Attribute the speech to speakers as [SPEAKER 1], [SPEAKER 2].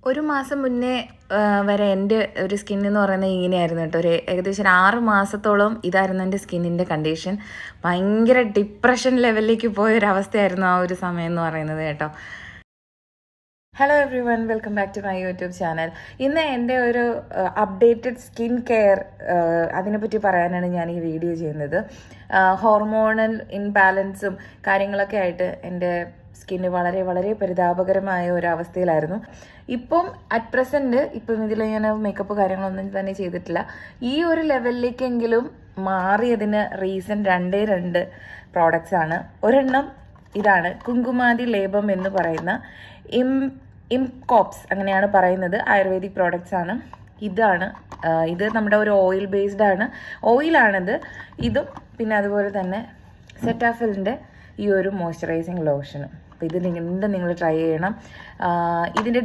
[SPEAKER 1] ഒരു മാസം മുന്നേ വരെ എൻ്റെ ഒരു സ്കിൻ എന്ന് പറയുന്നത് ഇങ്ങനെയായിരുന്നു കേട്ടോ. ഏകദേശം 6 മാസത്തോളം ഇതായിരുന്നു എൻ്റെ സ്കിന്നിൻ്റെ കണ്ടീഷൻ. ഭയങ്കര ഡിപ്രഷൻ ലെവലിലേക്ക് പോയൊരവസ്ഥയായിരുന്നു ആ ഒരു സമയം എന്ന് പറയുന്നത് കേട്ടോ. Hello everyone, welcome back to my YouTube channel. ഇന്ന് എൻ്റെ ഒരു അപ്ഡേറ്റഡ് സ്കിൻ കെയർ അതിനെപ്പറ്റി പറയാനാണ് ഞാൻ ഈ വീഡിയോ ചെയ്യുന്നത്. ഹോർമോണൽ ഇൻബാലൻസും കാര്യങ്ങളൊക്കെ ആയിട്ട് എൻ്റെ സ്കിന്ന് വളരെ വളരെ പരിതാപകരമായ ഒരു അവസ്ഥയിലായിരുന്നു. ഇപ്പം അറ്റ് പ്രസൻറ്റ് ഇപ്പം ഇതിൽ ഞാൻ മേക്കപ്പ് കാര്യങ്ങളൊന്നും തന്നെ ചെയ്തിട്ടില്ല. ഈ ഒരു ലെവലിലേക്കെങ്കിലും മാറിയതിന് റീസൺ രണ്ട് പ്രോഡക്റ്റ്സ് ആണ്. ഒരെണ്ണം ഇതാണ്, കുങ്കുമാതി ലേപം എന്ന് പറയുന്ന ഇംകോപ്സ് അങ്ങനെയാണ് പറയുന്നത്, ആയുർവേദിക് പ്രോഡക്റ്റ്സ് ആണ്. ഇത് നമ്മുടെ ഒരു ഓയിൽ ബേസ്ഡ് ആണ്, ഓയിലാണിത്. ഇതും പിന്നെ അതുപോലെ തന്നെ സെറ്റാഫിലിൻ്റെ ഈ ഒരു മോയ്സ്ചറൈസിങ് ലോഷനും. അപ്പോൾ ഇത് നിങ്ങൾ ട്രൈ ചെയ്യണം. ഇതിൻ്റെ